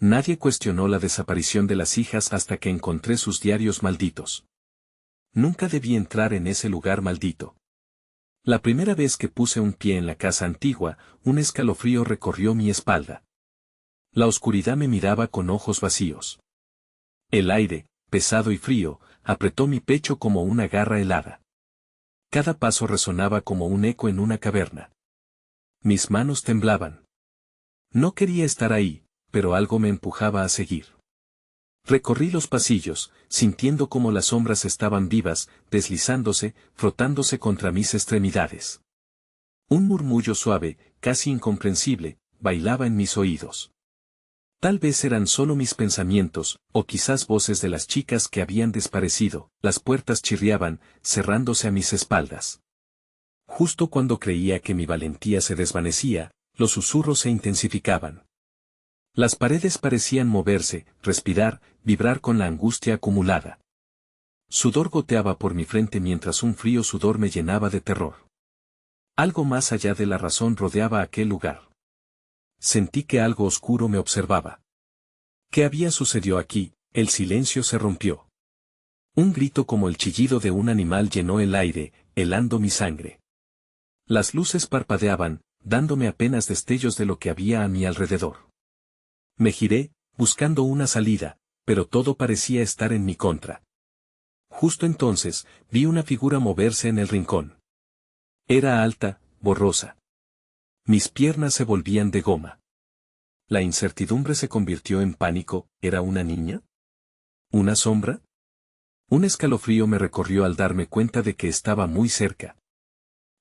Nadie cuestionó la desaparición de las hijas hasta que encontré sus diarios malditos. Nunca debí entrar en ese lugar maldito. La primera vez que puse un pie en la casa antigua, un escalofrío recorrió mi espalda. La oscuridad me miraba con ojos vacíos. El aire, pesado y frío, apretó mi pecho como una garra helada. Cada paso resonaba como un eco en una caverna. Mis manos temblaban. No quería estar ahí, pero algo me empujaba a seguir. Recorrí los pasillos, sintiendo como las sombras estaban vivas, deslizándose, frotándose contra mis extremidades. Un murmullo suave, casi incomprensible, bailaba en mis oídos. Tal vez eran solo mis pensamientos, o quizás voces de las chicas que habían desaparecido. Las puertas chirriaban, cerrándose a mis espaldas. Justo cuando creía que mi valentía se desvanecía, los susurros se intensificaban. Las paredes parecían moverse, respirar, vibrar con la angustia acumulada. Sudor goteaba por mi frente mientras un frío sudor me llenaba de terror. Algo más allá de la razón rodeaba aquel lugar. Sentí que algo oscuro me observaba. ¿Qué había sucedido aquí? El silencio se rompió. Un grito como el chillido de un animal llenó el aire, helando mi sangre. Las luces parpadeaban, dándome apenas destellos de lo que había a mi alrededor. Me giré, buscando una salida, pero todo parecía estar en mi contra. Justo entonces, vi una figura moverse en el rincón. Era alta, borrosa. Mis piernas se volvían de goma. La incertidumbre se convirtió en pánico. ¿Era una niña? ¿Una sombra? Un escalofrío me recorrió al darme cuenta de que estaba muy cerca.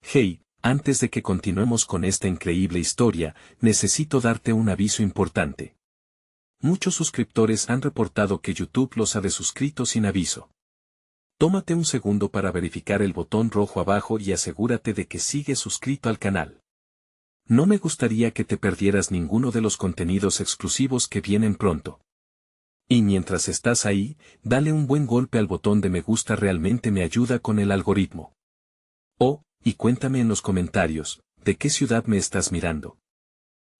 Hey, antes de que continuemos con esta increíble historia, necesito darte un aviso importante. Muchos suscriptores han reportado que YouTube los ha desuscrito sin aviso. Tómate un segundo para verificar el botón rojo abajo y asegúrate de que sigues suscrito al canal. No me gustaría que te perdieras ninguno de los contenidos exclusivos que vienen pronto. Y mientras estás ahí, dale un buen golpe al botón de me gusta, realmente me ayuda con el algoritmo. Oh, y cuéntame en los comentarios, ¿de qué ciudad me estás mirando?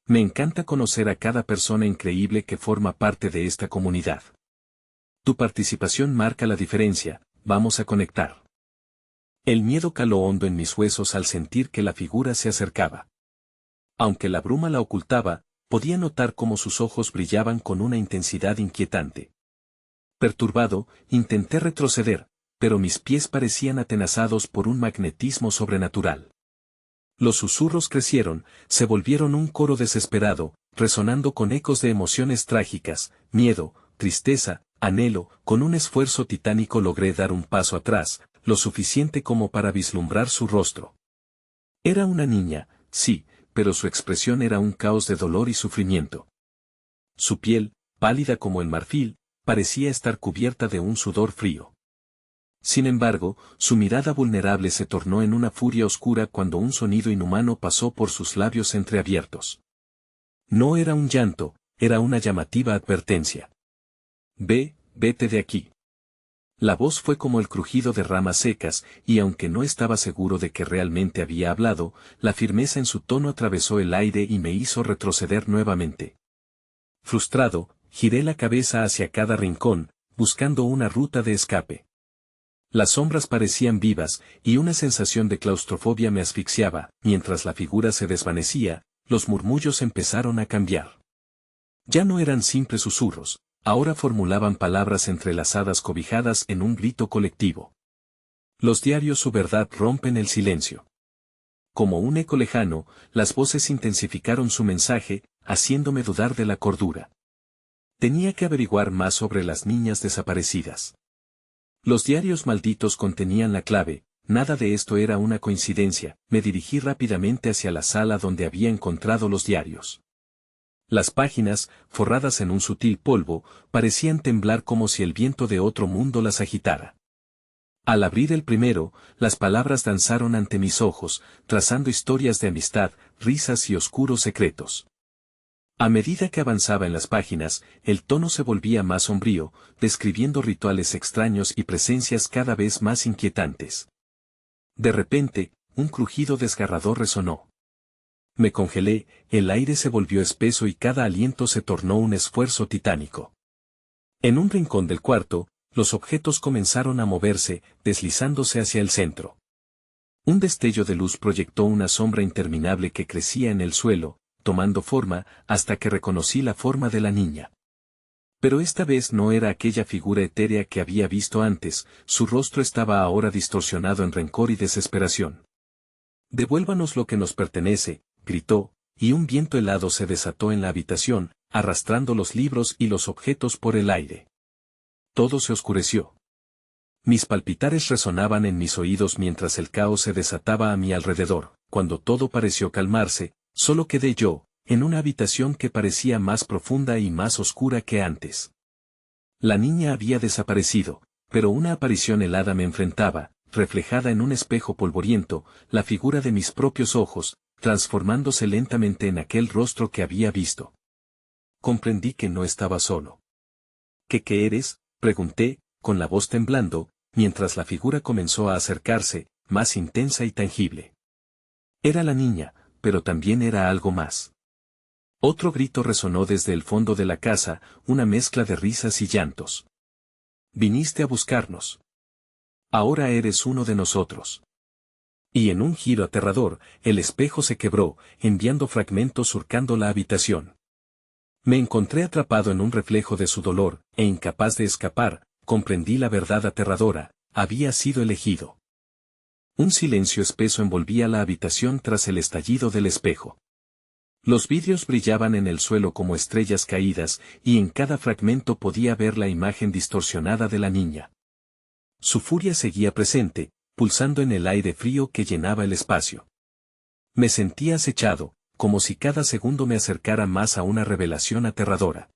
Me encanta conocer a cada persona increíble que forma parte de esta comunidad. Tu participación marca la diferencia. Vamos a conectar. El miedo caló hondo en mis huesos al sentir que la figura se acercaba. Aunque la bruma la ocultaba, podía notar cómo sus ojos brillaban con una intensidad inquietante. Perturbado, intenté retroceder, pero mis pies parecían atenazados por un magnetismo sobrenatural. Los susurros crecieron, se volvieron un coro desesperado, resonando con ecos de emociones trágicas, miedo, tristeza, anhelo. Con un esfuerzo titánico logré dar un paso atrás, lo suficiente como para vislumbrar su rostro. Era una niña, sí, pero su expresión era un caos de dolor y sufrimiento. Su piel, pálida como el marfil, parecía estar cubierta de un sudor frío. Sin embargo, su mirada vulnerable se tornó en una furia oscura cuando un sonido inhumano pasó por sus labios entreabiertos. No era un llanto, era una llamativa advertencia. Vete de aquí. La voz fue como el crujido de ramas secas, y aunque no estaba seguro de que realmente había hablado, la firmeza en su tono atravesó el aire y me hizo retroceder nuevamente. Frustrado, giré la cabeza hacia cada rincón, buscando una ruta de escape. Las sombras parecían vivas, y una sensación de claustrofobia me asfixiaba. Mientras la figura se desvanecía, los murmullos empezaron a cambiar. Ya no eran simples susurros, ahora formulaban palabras entrelazadas cobijadas en un grito colectivo. Los diarios Su Verdad rompen el silencio. Como un eco lejano, las voces intensificaron su mensaje, haciéndome dudar de la cordura. Tenía que averiguar más sobre las niñas desaparecidas. Los diarios malditos contenían la clave. Nada de esto era una coincidencia. Me dirigí rápidamente hacia la sala donde había encontrado los diarios. Las páginas, forradas en un sutil polvo, parecían temblar como si el viento de otro mundo las agitara. Al abrir el primero, las palabras danzaron ante mis ojos, trazando historias de amistad, risas y oscuros secretos. A medida que avanzaba en las páginas, el tono se volvía más sombrío, describiendo rituales extraños y presencias cada vez más inquietantes. De repente, un crujido desgarrador resonó. Me congelé, el aire se volvió espeso y cada aliento se tornó un esfuerzo titánico. En un rincón del cuarto, los objetos comenzaron a moverse, deslizándose hacia el centro. Un destello de luz proyectó una sombra interminable que crecía en el suelo, tomando forma, hasta que reconocí la forma de la niña. Pero esta vez no era aquella figura etérea que había visto antes, su rostro estaba ahora distorsionado en rencor y desesperación. «Devuélvanos lo que nos pertenece», gritó, y un viento helado se desató en la habitación, arrastrando los libros y los objetos por el aire. Todo se oscureció. Mis palpitares resonaban en mis oídos mientras el caos se desataba a mi alrededor. Cuando todo pareció calmarse, solo quedé yo, en una habitación que parecía más profunda y más oscura que antes. La niña había desaparecido, pero una aparición helada me enfrentaba, reflejada en un espejo polvoriento, la figura de mis propios ojos, transformándose lentamente en aquel rostro que había visto. Comprendí que no estaba solo. ¿Qué eres?, pregunté, con la voz temblando, mientras la figura comenzó a acercarse, más intensa y tangible. Era la niña, pero también era algo más. Otro grito resonó desde el fondo de la casa, una mezcla de risas y llantos. «Viniste a buscarnos. Ahora eres uno de nosotros». Y en un giro aterrador, el espejo se quebró, enviando fragmentos surcando la habitación. Me encontré atrapado en un reflejo de su dolor, e incapaz de escapar, comprendí la verdad aterradora, había sido elegido. Un silencio espeso envolvía la habitación tras el estallido del espejo. Los vidrios brillaban en el suelo como estrellas caídas, y en cada fragmento podía ver la imagen distorsionada de la niña. Su furia seguía presente, pulsando en el aire frío que llenaba el espacio. Me sentía acechado, como si cada segundo me acercara más a una revelación aterradora.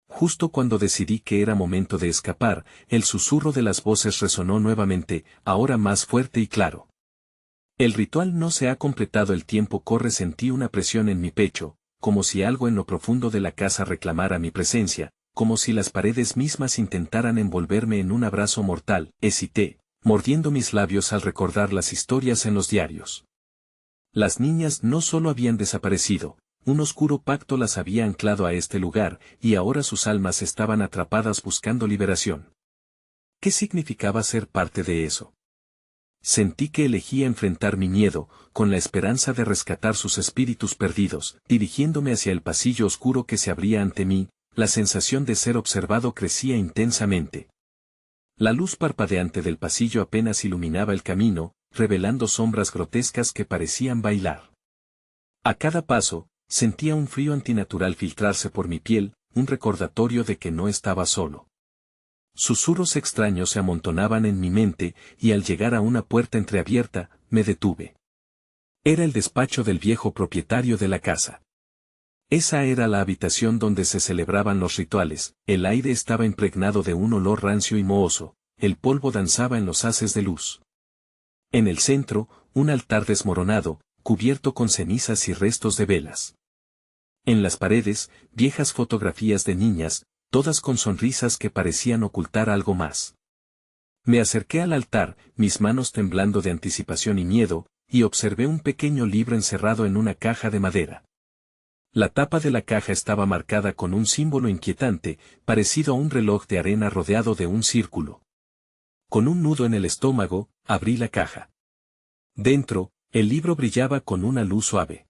Justo cuando decidí que era momento de escapar, el susurro de las voces resonó nuevamente, ahora más fuerte y claro. «El ritual no se ha completado, el tiempo corre». Sentí una presión en mi pecho, como si algo en lo profundo de la casa reclamara mi presencia, como si las paredes mismas intentaran envolverme en un abrazo mortal. Hesité, mordiendo mis labios al recordar las historias en los diarios. Las niñas no solo habían desaparecido, un oscuro pacto las había anclado a este lugar, y ahora sus almas estaban atrapadas buscando liberación. ¿Qué significaba ser parte de eso? Sentí que elegía enfrentar mi miedo, con la esperanza de rescatar sus espíritus perdidos. Dirigiéndome hacia el pasillo oscuro que se abría ante mí, la sensación de ser observado crecía intensamente. La luz parpadeante del pasillo apenas iluminaba el camino, revelando sombras grotescas que parecían bailar. A cada paso, sentía un frío antinatural filtrarse por mi piel, un recordatorio de que no estaba solo. Susurros extraños se amontonaban en mi mente, y al llegar a una puerta entreabierta, me detuve. Era el despacho del viejo propietario de la casa. Esa era la habitación donde se celebraban los rituales, el aire estaba impregnado de un olor rancio y mohoso, el polvo danzaba en los haces de luz. En el centro, un altar desmoronado, cubierto con cenizas y restos de velas. En las paredes, viejas fotografías de niñas, todas con sonrisas que parecían ocultar algo más. Me acerqué al altar, mis manos temblando de anticipación y miedo, y observé un pequeño libro encerrado en una caja de madera. La tapa de la caja estaba marcada con un símbolo inquietante, parecido a un reloj de arena rodeado de un círculo. Con un nudo en el estómago, abrí la caja. Dentro, el libro brillaba con una luz suave.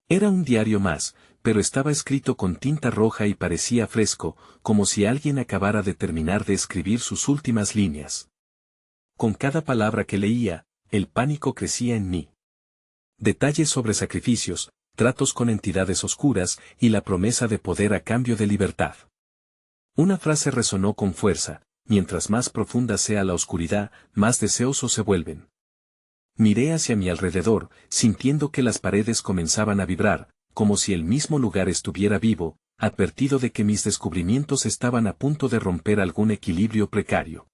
Era un diario más, pero estaba escrito con tinta roja y parecía fresco, como si alguien acabara de terminar de escribir sus últimas líneas. Con cada palabra que leía, el pánico crecía en mí. Detalles sobre sacrificios, tratos con entidades oscuras y la promesa de poder a cambio de libertad. Una frase resonó con fuerza: mientras más profunda sea la oscuridad, más deseosos se vuelven. Miré hacia mi alrededor, sintiendo que las paredes comenzaban a vibrar, como si el mismo lugar estuviera vivo, advertido de que mis descubrimientos estaban a punto de romper algún equilibrio precario.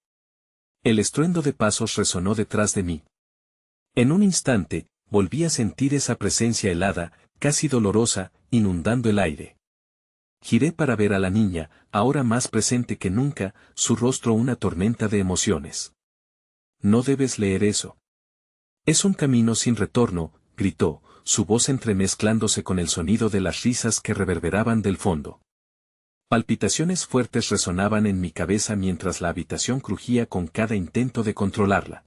El estruendo de pasos resonó detrás de mí. En un instante, volví a sentir esa presencia helada, casi dolorosa, inundando el aire. Giré para ver a la niña, ahora más presente que nunca, su rostro una tormenta de emociones. «No debes leer eso. Es un camino sin retorno», gritó, su voz entremezclándose con el sonido de las risas que reverberaban del fondo. Palpitaciones fuertes resonaban en mi cabeza mientras la habitación crujía con cada intento de controlarla.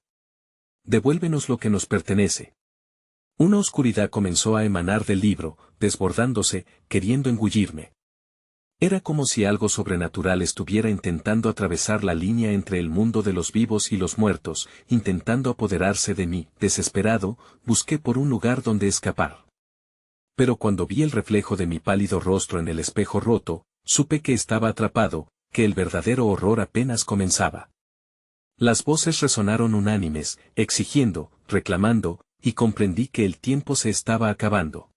Devuélvenos lo que nos pertenece. Una oscuridad comenzó a emanar del libro, desbordándose, queriendo engullirme. Era como si algo sobrenatural estuviera intentando atravesar la línea entre el mundo de los vivos y los muertos, intentando apoderarse de mí. Desesperado, busqué por un lugar donde escapar. Pero cuando vi el reflejo de mi pálido rostro en el espejo roto, supe que estaba atrapado, que el verdadero horror apenas comenzaba. Las voces resonaron unánimes, exigiendo, reclamando, y comprendí que el tiempo se estaba acabando.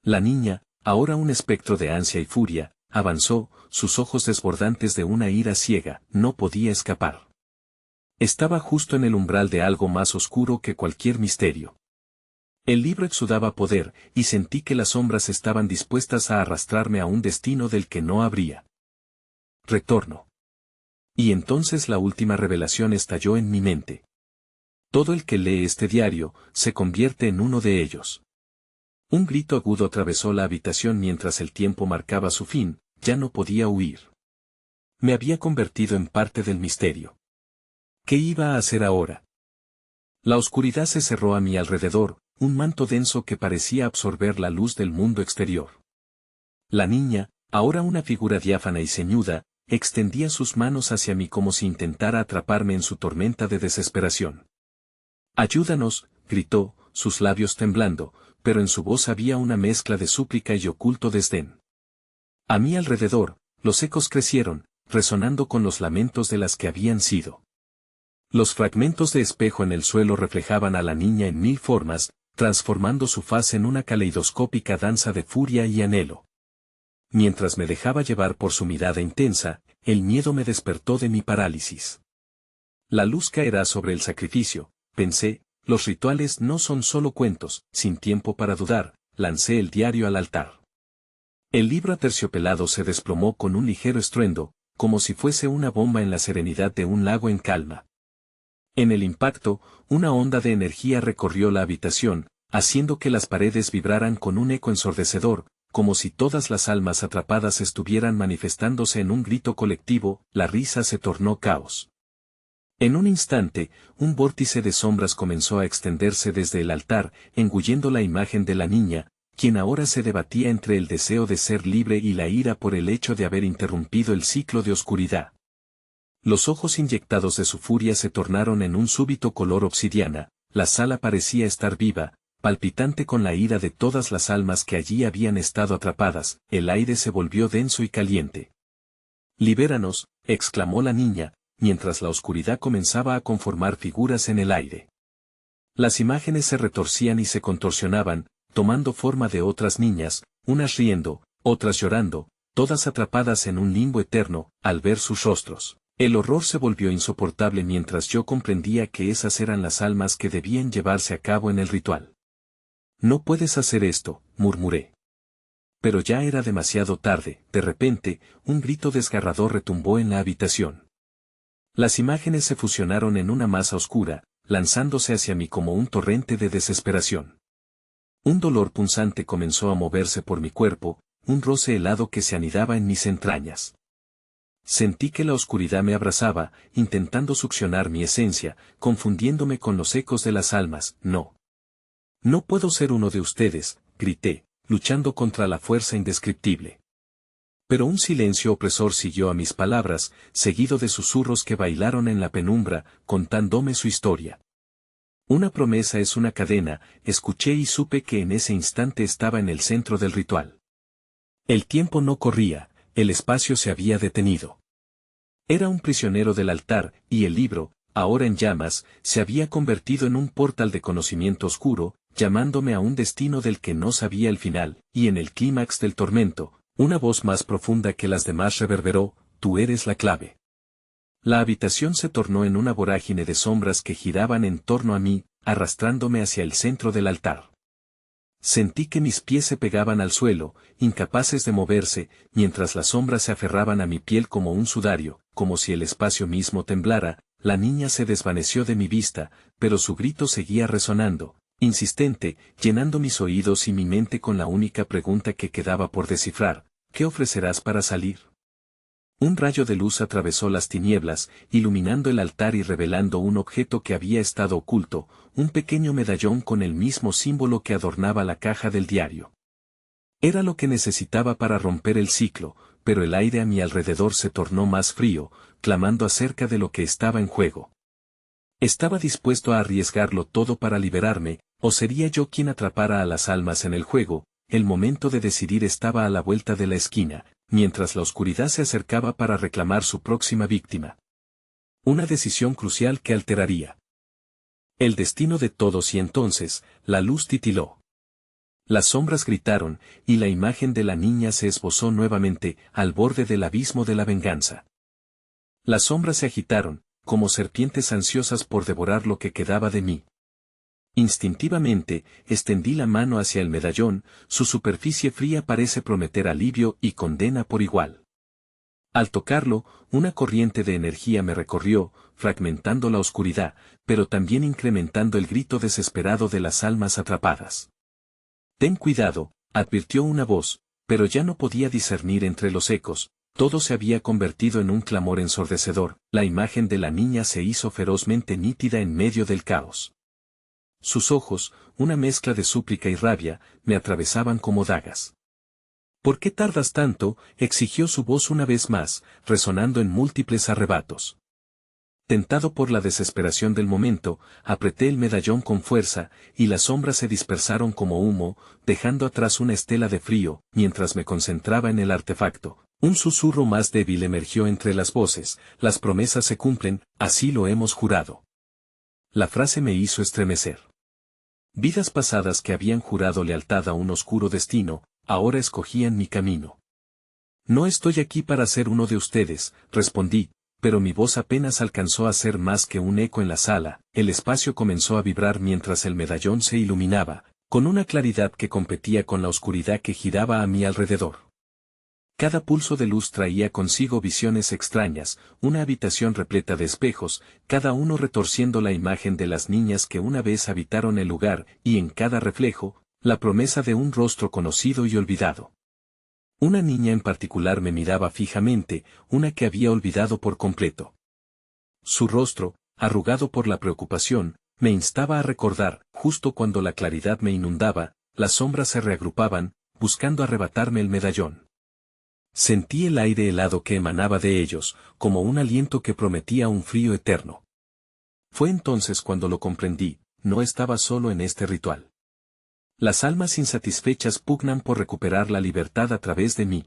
La niña, ahora un espectro de ansia y furia, avanzó, sus ojos desbordantes de una ira ciega, no podía escapar. Estaba justo en el umbral de algo más oscuro que cualquier misterio. El libro exudaba poder, y sentí que las sombras estaban dispuestas a arrastrarme a un destino del que no habría retorno. Y entonces la última revelación estalló en mi mente. Todo el que lee este diario, se convierte en uno de ellos. Un grito agudo atravesó la habitación mientras el tiempo marcaba su fin, ya no podía huir. Me había convertido en parte del misterio. ¿Qué iba a hacer ahora? La oscuridad se cerró a mi alrededor, un manto denso que parecía absorber la luz del mundo exterior. La niña, ahora una figura diáfana y ceñuda, extendía sus manos hacia mí como si intentara atraparme en su tormenta de desesperación. «Ayúdanos», gritó, sus labios temblando, pero en su voz había una mezcla de súplica y oculto desdén. A mi alrededor, los ecos crecieron, resonando con los lamentos de las que habían sido. Los fragmentos de espejo en el suelo reflejaban a la niña en mil formas, transformando su faz en una caleidoscópica danza de furia y anhelo. Mientras me dejaba llevar por su mirada intensa, el miedo me despertó de mi parálisis. La luz caerá sobre el sacrificio, pensé, los rituales no son solo cuentos. Sin tiempo para dudar, lancé el diario al altar. El libro aterciopelado se desplomó con un ligero estruendo, como si fuese una bomba en la serenidad de un lago en calma. En el impacto, una onda de energía recorrió la habitación, haciendo que las paredes vibraran con un eco ensordecedor, como si todas las almas atrapadas estuvieran manifestándose en un grito colectivo. La risa se tornó caos. En un instante, un vórtice de sombras comenzó a extenderse desde el altar, engullendo la imagen de la niña, quien ahora se debatía entre el deseo de ser libre y la ira por el hecho de haber interrumpido el ciclo de oscuridad. Los ojos inyectados de su furia se tornaron en un súbito color obsidiana, la sala parecía estar viva, palpitante con la ira de todas las almas que allí habían estado atrapadas. El aire se volvió denso y caliente. «Libéranos», exclamó la niña, mientras la oscuridad comenzaba a conformar figuras en el aire. Las imágenes se retorcían y se contorsionaban, tomando forma de otras niñas, unas riendo, otras llorando, todas atrapadas en un limbo eterno. Al ver sus rostros, el horror se volvió insoportable mientras yo comprendía que esas eran las almas que debían llevarse a cabo en el ritual. «No puedes hacer esto», murmuré. Pero ya era demasiado tarde. De repente, un grito desgarrador retumbó en la habitación. Las imágenes se fusionaron en una masa oscura, lanzándose hacia mí como un torrente de desesperación. Un dolor punzante comenzó a moverse por mi cuerpo, un roce helado que se anidaba en mis entrañas. Sentí que la oscuridad me abrazaba, intentando succionar mi esencia, confundiéndome con los ecos de las almas. «No. No puedo ser uno de ustedes», grité, luchando contra la fuerza indescriptible. Pero un silencio opresor siguió a mis palabras, seguido de susurros que bailaron en la penumbra, contándome su historia. «Una promesa es una cadena», escuché y supe que en ese instante estaba en el centro del ritual. El tiempo no corría, el espacio se había detenido. Era un prisionero del altar, y el libro, ahora en llamas, se había convertido en un portal de conocimiento oscuro, llamándome a un destino del que no sabía el final. Y en el clímax del tormento, una voz más profunda que las demás reverberó: «Tú eres la clave». La habitación se tornó en una vorágine de sombras que giraban en torno a mí, arrastrándome hacia el centro del altar. Sentí que mis pies se pegaban al suelo, incapaces de moverse, mientras las sombras se aferraban a mi piel como un sudario, como si el espacio mismo temblara. La niña se desvaneció de mi vista, pero su grito seguía resonando, insistente, llenando mis oídos y mi mente con la única pregunta que quedaba por descifrar: ¿qué ofrecerás para salir? Un rayo de luz atravesó las tinieblas, iluminando el altar y revelando un objeto que había estado oculto, un pequeño medallón con el mismo símbolo que adornaba la caja del diario. Era lo que necesitaba para romper el ciclo, pero el aire a mi alrededor se tornó más frío, clamando acerca de lo que estaba en juego. Estaba dispuesto a arriesgarlo todo para liberarme, o sería yo quien atrapara a las almas en el juego. El momento de decidir estaba a la vuelta de la esquina, mientras la oscuridad se acercaba para reclamar su próxima víctima. Una decisión crucial que alteraría el destino de todos, y entonces, la luz titiló. Las sombras gritaron, y la imagen de la niña se esbozó nuevamente, al borde del abismo de la venganza. Las sombras se agitaron, como serpientes ansiosas por devorar lo que quedaba de mí. Instintivamente, extendí la mano hacia el medallón, su superficie fría parece prometer alivio y condena por igual. Al tocarlo, una corriente de energía me recorrió, fragmentando la oscuridad, pero también incrementando el grito desesperado de las almas atrapadas. «Ten cuidado», advirtió una voz, pero ya no podía discernir entre los ecos. Todo se había convertido en un clamor ensordecedor. La imagen de la niña se hizo ferozmente nítida en medio del caos. Sus ojos, una mezcla de súplica y rabia, me atravesaban como dagas. «¿Por qué tardas tanto?», exigió su voz una vez más, resonando en múltiples arrebatos. Tentado por la desesperación del momento, apreté el medallón con fuerza, y las sombras se dispersaron como humo, dejando atrás una estela de frío. Mientras me concentraba en el artefacto, un susurro más débil emergió entre las voces: «Las promesas se cumplen, así lo hemos jurado». La frase me hizo estremecer. Vidas pasadas que habían jurado lealtad a un oscuro destino, ahora escogían mi camino. «No estoy aquí para ser uno de ustedes», respondí, pero mi voz apenas alcanzó a ser más que un eco en la sala. El espacio comenzó a vibrar mientras el medallón se iluminaba, con una claridad que competía con la oscuridad que giraba a mi alrededor. Cada pulso de luz traía consigo visiones extrañas, una habitación repleta de espejos, cada uno retorciendo la imagen de las niñas que una vez habitaron el lugar, y en cada reflejo, la promesa de un rostro conocido y olvidado. Una niña en particular me miraba fijamente, una que había olvidado por completo. Su rostro, arrugado por la preocupación, me instaba a recordar. Justo cuando la claridad me inundaba, las sombras se reagrupaban, buscando arrebatarme el medallón. Sentí el aire helado que emanaba de ellos, como un aliento que prometía un frío eterno. Fue entonces cuando lo comprendí: no estaba solo en este ritual. Las almas insatisfechas pugnan por recuperar la libertad a través de mí.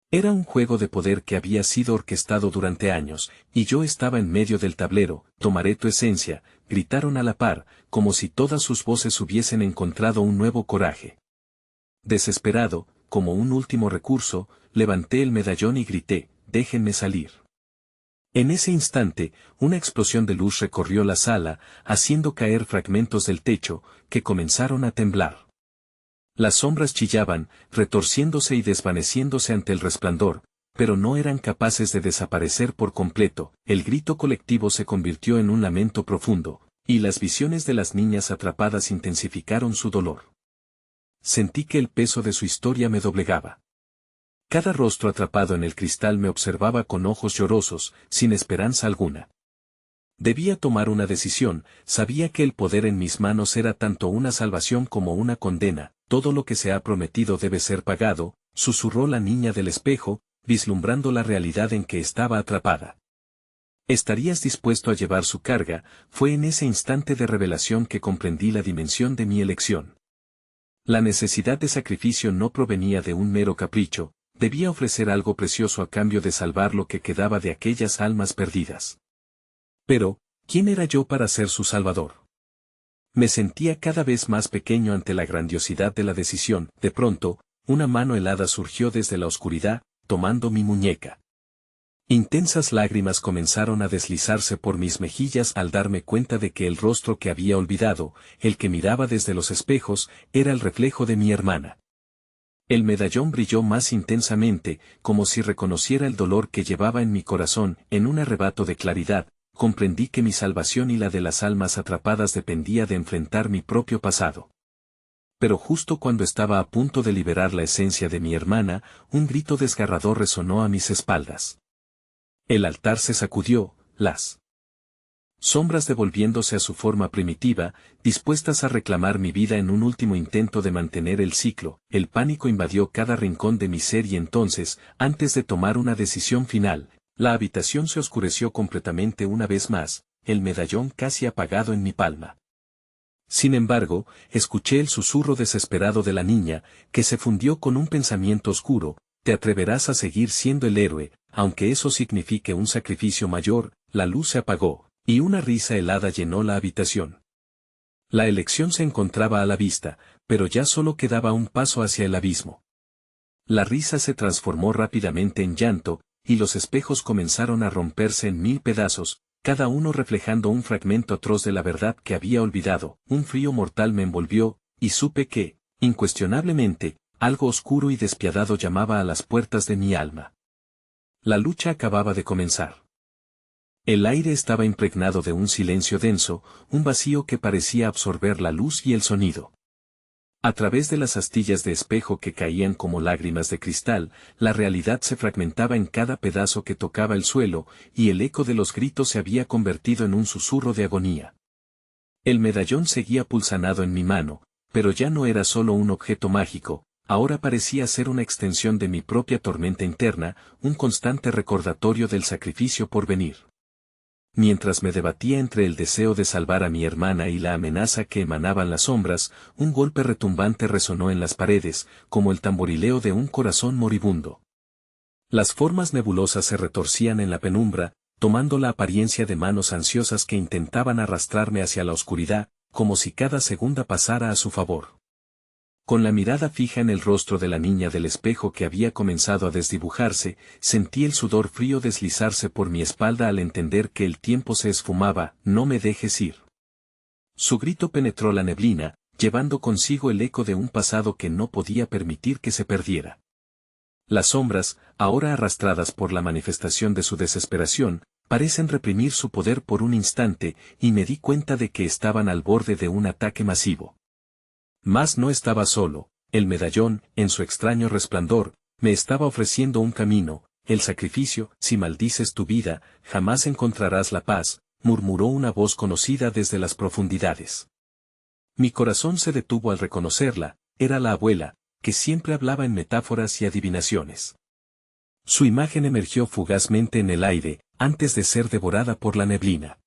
Era un juego de poder que había sido orquestado durante años, y yo estaba en medio del tablero. «Tomaré tu esencia», gritaron a la par, como si todas sus voces hubiesen encontrado un nuevo coraje. Desesperado, como un último recurso, levanté el medallón y grité: «Déjenme salir». En ese instante, una explosión de luz recorrió la sala, haciendo caer fragmentos del techo, que comenzaron a temblar. Las sombras chillaban, retorciéndose y desvaneciéndose ante el resplandor, pero no eran capaces de desaparecer por completo. El grito colectivo se convirtió en un lamento profundo, y las visiones de las niñas atrapadas intensificaron su dolor. Sentí que el peso de su historia me doblegaba. Cada rostro atrapado en el cristal me observaba con ojos llorosos, sin esperanza alguna. Debía tomar una decisión. Sabía que el poder en mis manos era tanto una salvación como una condena. «Todo lo que se ha prometido debe ser pagado», susurró la niña del espejo, vislumbrando la realidad en que estaba atrapada. «¿Estarías dispuesto a llevar su carga?». Fue en ese instante de revelación que comprendí la dimensión de mi elección. La necesidad de sacrificio no provenía de un mero capricho. Debía ofrecer algo precioso a cambio de salvar lo que quedaba de aquellas almas perdidas. Pero, ¿quién era yo para ser su salvador? Me sentía cada vez más pequeño ante la grandiosidad de la decisión. De pronto, una mano helada surgió desde la oscuridad, tomando mi muñeca. Intensas lágrimas comenzaron a deslizarse por mis mejillas al darme cuenta de que el rostro que había olvidado, el que miraba desde los espejos, era el reflejo de mi hermana. El medallón brilló más intensamente, como si reconociera el dolor que llevaba en mi corazón. En un arrebato de claridad, comprendí que mi salvación y la de las almas atrapadas dependía de enfrentar mi propio pasado. Pero justo cuando estaba a punto de liberar la esencia de mi hermana, un grito desgarrador resonó a mis espaldas. El altar se sacudió, las sombras devolviéndose a su forma primitiva, dispuestas a reclamar mi vida en un último intento de mantener el ciclo. El pánico invadió cada rincón de mi ser y entonces, antes de tomar una decisión final, la habitación se oscureció completamente una vez más, el medallón casi apagado en mi palma. Sin embargo, escuché el susurro desesperado de la niña, que se fundió con un pensamiento oscuro: te atreverás a seguir siendo el héroe, aunque eso signifique un sacrificio mayor. La luz se apagó, y una risa helada llenó la habitación. La elección se encontraba a la vista, pero ya solo quedaba un paso hacia el abismo. La risa se transformó rápidamente en llanto, y los espejos comenzaron a romperse en 1000 pedazos, cada uno reflejando un fragmento atroz de la verdad que había olvidado. Un frío mortal me envolvió, y supe que, incuestionablemente, algo oscuro y despiadado llamaba a las puertas de mi alma. La lucha acababa de comenzar. El aire estaba impregnado de un silencio denso, un vacío que parecía absorber la luz y el sonido. A través de las astillas de espejo que caían como lágrimas de cristal, la realidad se fragmentaba en cada pedazo que tocaba el suelo, y el eco de los gritos se había convertido en un susurro de agonía. El medallón seguía pulsanado en mi mano, pero ya no era solo un objeto mágico, ahora parecía ser una extensión de mi propia tormenta interna, un constante recordatorio del sacrificio por venir. Mientras me debatía entre el deseo de salvar a mi hermana y la amenaza que emanaban las sombras, un golpe retumbante resonó en las paredes, como el tamborileo de un corazón moribundo. Las formas nebulosas se retorcían en la penumbra, tomando la apariencia de manos ansiosas que intentaban arrastrarme hacia la oscuridad, como si cada segunda pasara a su favor. Con la mirada fija en el rostro de la niña del espejo que había comenzado a desdibujarse, sentí el sudor frío deslizarse por mi espalda al entender que el tiempo se esfumaba. No me dejes ir. Su grito penetró la neblina, llevando consigo el eco de un pasado que no podía permitir que se perdiera. Las sombras, ahora arrastradas por la manifestación de su desesperación, parecen reprimir su poder por un instante, y me di cuenta de que estaban al borde de un ataque masivo. Mas no estaba solo. El medallón, en su extraño resplandor, me estaba ofreciendo un camino, el sacrificio. Si maldices tu vida, jamás encontrarás la paz, murmuró una voz conocida desde las profundidades. Mi corazón se detuvo al reconocerla. Era la abuela, que siempre hablaba en metáforas y adivinaciones. Su imagen emergió fugazmente en el aire, antes de ser devorada por la neblina.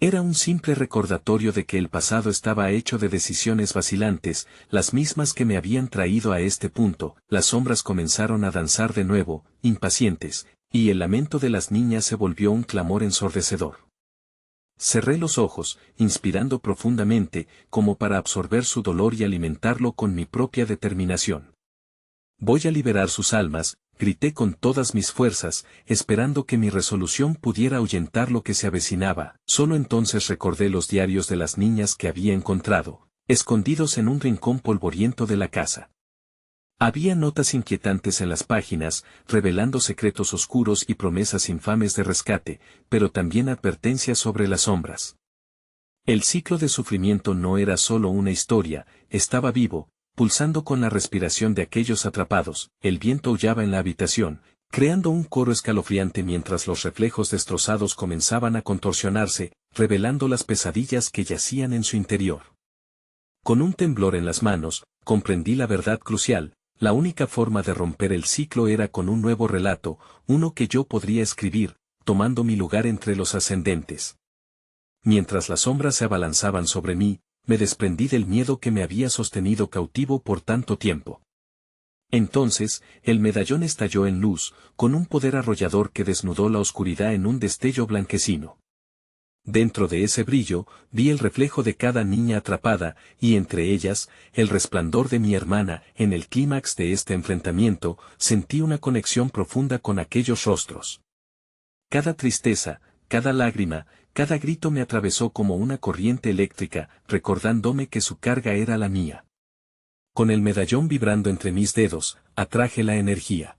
Era un simple recordatorio de que el pasado estaba hecho de decisiones vacilantes, las mismas que me habían traído a este punto. Las sombras comenzaron a danzar de nuevo, impacientes, y el lamento de las niñas se volvió un clamor ensordecedor. Cerré los ojos, inspirando profundamente, como para absorber su dolor y alimentarlo con mi propia determinación. Voy a liberar sus almas, grité con todas mis fuerzas, esperando que mi resolución pudiera ahuyentar lo que se avecinaba. Solo entonces recordé los diarios de las niñas que había encontrado, escondidos en un rincón polvoriento de la casa. Había notas inquietantes en las páginas, revelando secretos oscuros y promesas infames de rescate, pero también advertencias sobre las sombras. El ciclo de sufrimiento no era solo una historia, estaba vivo, pulsando con la respiración de aquellos atrapados. El viento aullaba en la habitación, creando un coro escalofriante mientras los reflejos destrozados comenzaban a contorsionarse, revelando las pesadillas que yacían en su interior. Con un temblor en las manos, comprendí la verdad crucial: la única forma de romper el ciclo era con un nuevo relato, uno que yo podría escribir, tomando mi lugar entre los ascendentes. Mientras las sombras se abalanzaban sobre mí, me desprendí del miedo que me había sostenido cautivo por tanto tiempo. Entonces, el medallón estalló en luz, con un poder arrollador que desnudó la oscuridad en un destello blanquecino. Dentro de ese brillo, vi el reflejo de cada niña atrapada, y entre ellas, el resplandor de mi hermana. En el clímax de este enfrentamiento, sentí una conexión profunda con aquellos rostros. Cada tristeza, cada lágrima, cada grito me atravesó como una corriente eléctrica, recordándome que su carga era la mía. Con el medallón vibrando entre mis dedos, atraje la energía.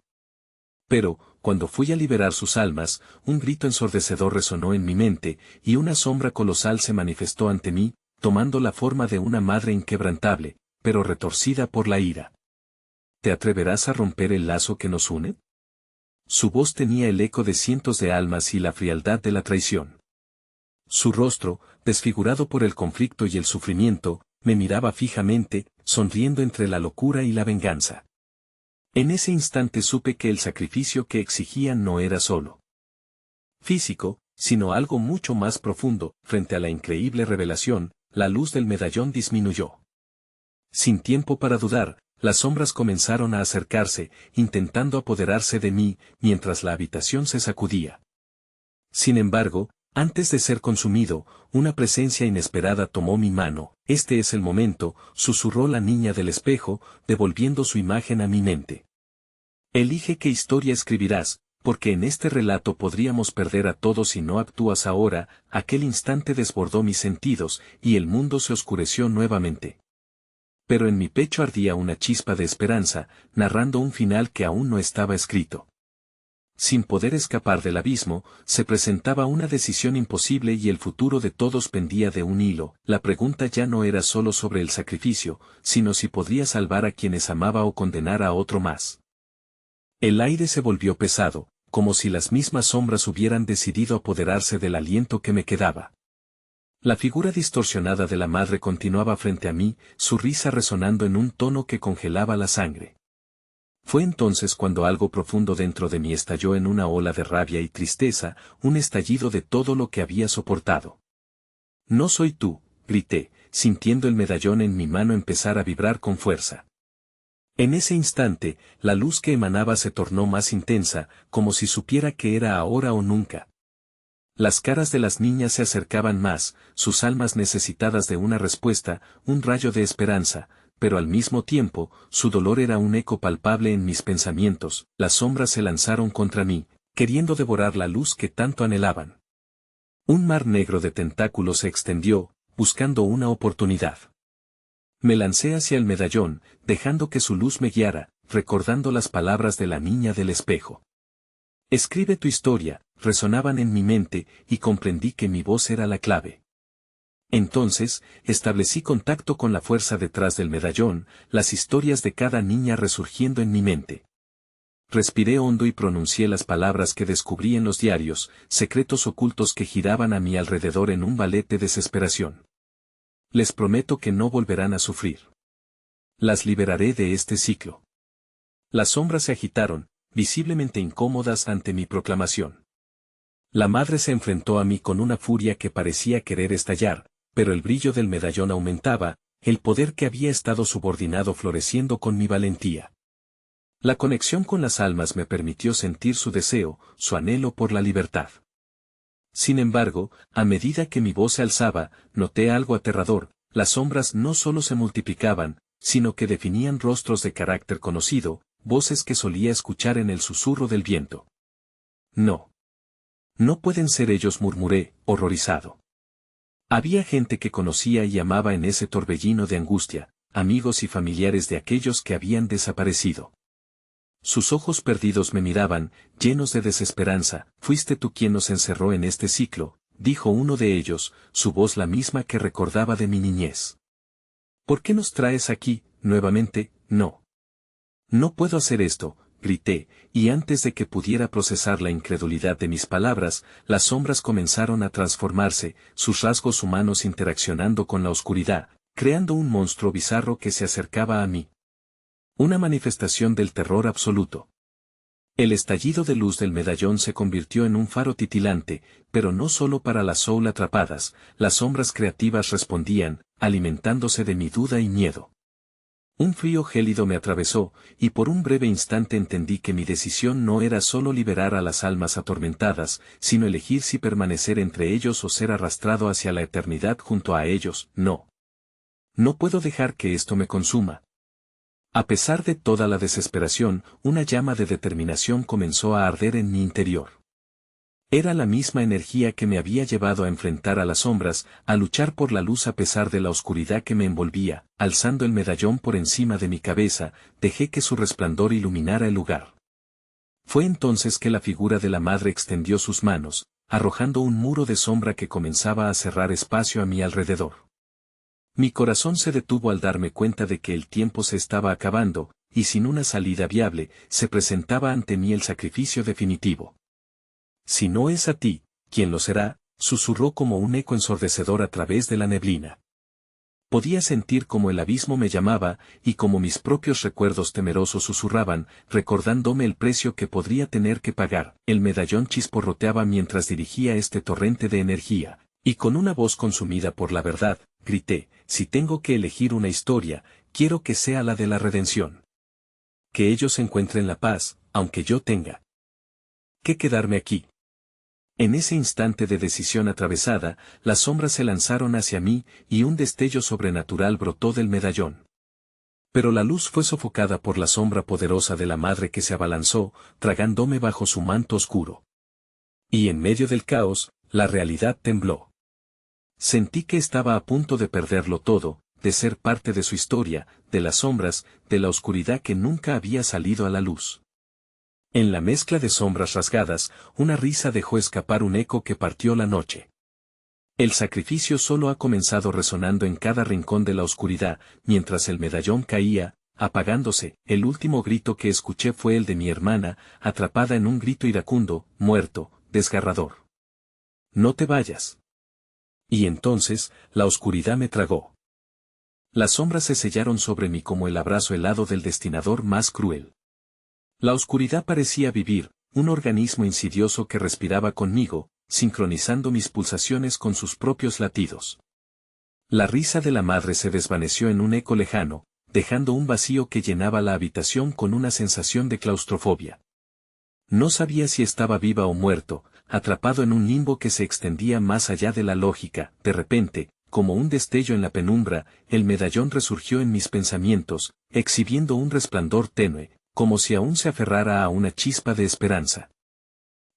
Pero, cuando fui a liberar sus almas, un grito ensordecedor resonó en mi mente, y una sombra colosal se manifestó ante mí, tomando la forma de una madre inquebrantable, pero retorcida por la ira. ¿Te atreverás a romper el lazo que nos une? Su voz tenía el eco de cientos de almas y la frialdad de la traición. Su rostro, desfigurado por el conflicto y el sufrimiento, me miraba fijamente, sonriendo entre la locura y la venganza. En ese instante supe que el sacrificio que exigían no era solo físico, sino algo mucho más profundo. Frente a la increíble revelación, la luz del medallón disminuyó. Sin tiempo para dudar, las sombras comenzaron a acercarse, intentando apoderarse de mí, mientras la habitación se sacudía. Sin embargo, antes de ser consumido, una presencia inesperada tomó mi mano. «Este es el momento», susurró la niña del espejo, devolviendo su imagen a mi mente. «Elige qué historia escribirás, porque en este relato podríamos perder a todos si no actúas ahora». Aquel instante desbordó mis sentidos, y el mundo se oscureció nuevamente. Pero en mi pecho ardía una chispa de esperanza, narrando un final que aún no estaba escrito. Sin poder escapar del abismo, se presentaba una decisión imposible y el futuro de todos pendía de un hilo. La pregunta ya no era solo sobre el sacrificio, sino si podría salvar a quienes amaba o condenar a otro más. El aire se volvió pesado, como si las mismas sombras hubieran decidido apoderarse del aliento que me quedaba. La figura distorsionada de la madre continuaba frente a mí, su risa resonando en un tono que congelaba la sangre. Fue entonces cuando algo profundo dentro de mí estalló en una ola de rabia y tristeza, un estallido de todo lo que había soportado. «No soy tú», grité, sintiendo el medallón en mi mano empezar a vibrar con fuerza. En ese instante, la luz que emanaba se tornó más intensa, como si supiera que era ahora o nunca. Las caras de las niñas se acercaban más, sus almas necesitadas de una respuesta, un rayo de esperanza, pero al mismo tiempo, su dolor era un eco palpable en mis pensamientos. Las sombras se lanzaron contra mí, queriendo devorar la luz que tanto anhelaban. Un mar negro de tentáculos se extendió, buscando una oportunidad. Me lancé hacia el medallón, dejando que su luz me guiara, recordando las palabras de la niña del espejo. «Escribe tu historia», resonaban en mi mente, y comprendí que mi voz era la clave. Entonces, establecí contacto con la fuerza detrás del medallón, las historias de cada niña resurgiendo en mi mente. Respiré hondo y pronuncié las palabras que descubrí en los diarios, secretos ocultos que giraban a mi alrededor en un ballet de desesperación. Les prometo que no volverán a sufrir. Las liberaré de este ciclo. Las sombras se agitaron, visiblemente incómodas ante mi proclamación. La madre se enfrentó a mí con una furia que parecía querer estallar, pero el brillo del medallón aumentaba, el poder que había estado subordinado floreciendo con mi valentía. La conexión con las almas me permitió sentir su deseo, su anhelo por la libertad. Sin embargo, a medida que mi voz se alzaba, noté algo aterrador. Las sombras no solo se multiplicaban, sino que definían rostros de carácter conocido, voces que solía escuchar en el susurro del viento. «No. No pueden ser ellos», murmuré, horrorizado. Había gente que conocía y amaba en ese torbellino de angustia, amigos y familiares de aquellos que habían desaparecido. Sus ojos perdidos me miraban, llenos de desesperanza. «Fuiste tú quien nos encerró en este ciclo», dijo uno de ellos, su voz la misma que recordaba de mi niñez. «¿Por qué nos traes aquí, nuevamente?» «No. No puedo hacer esto», grité, y antes de que pudiera procesar la incredulidad de mis palabras, las sombras comenzaron a transformarse, sus rasgos humanos interaccionando con la oscuridad, creando un monstruo bizarro que se acercaba a mí. Una manifestación del terror absoluto. El estallido de luz del medallón se convirtió en un faro titilante, pero no solo para las soul atrapadas, las sombras creativas respondían, alimentándose de mi duda y miedo. Un frío gélido me atravesó, y por un breve instante entendí que mi decisión no era solo liberar a las almas atormentadas, sino elegir si permanecer entre ellos o ser arrastrado hacia la eternidad junto a ellos. No. No puedo dejar que esto me consuma. A pesar de toda la desesperación, una llama de determinación comenzó a arder en mi interior. Era la misma energía que me había llevado a enfrentar a las sombras, a luchar por la luz a pesar de la oscuridad que me envolvía. Alzando el medallón por encima de mi cabeza, dejé que su resplandor iluminara el lugar. Fue entonces que la figura de la madre extendió sus manos, arrojando un muro de sombra que comenzaba a cerrar espacio a mi alrededor. Mi corazón se detuvo al darme cuenta de que el tiempo se estaba acabando, y sin una salida viable, se presentaba ante mí el sacrificio definitivo. Si no es a ti, ¿quién lo será?, susurró como un eco ensordecedor a través de la neblina. Podía sentir como el abismo me llamaba, y como mis propios recuerdos temerosos susurraban, recordándome el precio que podría tener que pagar. El medallón chisporroteaba mientras dirigía este torrente de energía, y con una voz consumida por la verdad, grité: si tengo que elegir una historia, quiero que sea la de la redención. Que ellos encuentren la paz, aunque yo tenga que quedarme aquí. En ese instante de decisión atravesada, las sombras se lanzaron hacia mí, y un destello sobrenatural brotó del medallón. Pero la luz fue sofocada por la sombra poderosa de la madre que se abalanzó, tragándome bajo su manto oscuro. Y en medio del caos, la realidad tembló. Sentí que estaba a punto de perderlo todo, de ser parte de su historia, de las sombras, de la oscuridad que nunca había salido a la luz. En la mezcla de sombras rasgadas, una risa dejó escapar un eco que partió la noche. El sacrificio solo ha comenzado resonando en cada rincón de la oscuridad, mientras el medallón caía, apagándose. El último grito que escuché fue el de mi hermana, atrapada en un grito iracundo, muerto, desgarrador. No te vayas. Y entonces, la oscuridad me tragó. Las sombras se sellaron sobre mí como el abrazo helado del destinador más cruel. La oscuridad parecía vivir, un organismo insidioso que respiraba conmigo, sincronizando mis pulsaciones con sus propios latidos. La risa de la madre se desvaneció en un eco lejano, dejando un vacío que llenaba la habitación con una sensación de claustrofobia. No sabía si estaba viva o muerto, atrapado en un limbo que se extendía más allá de la lógica. De repente, como un destello en la penumbra, el medallón resurgió en mis pensamientos, exhibiendo un resplandor tenue, como si aún se aferrara a una chispa de esperanza.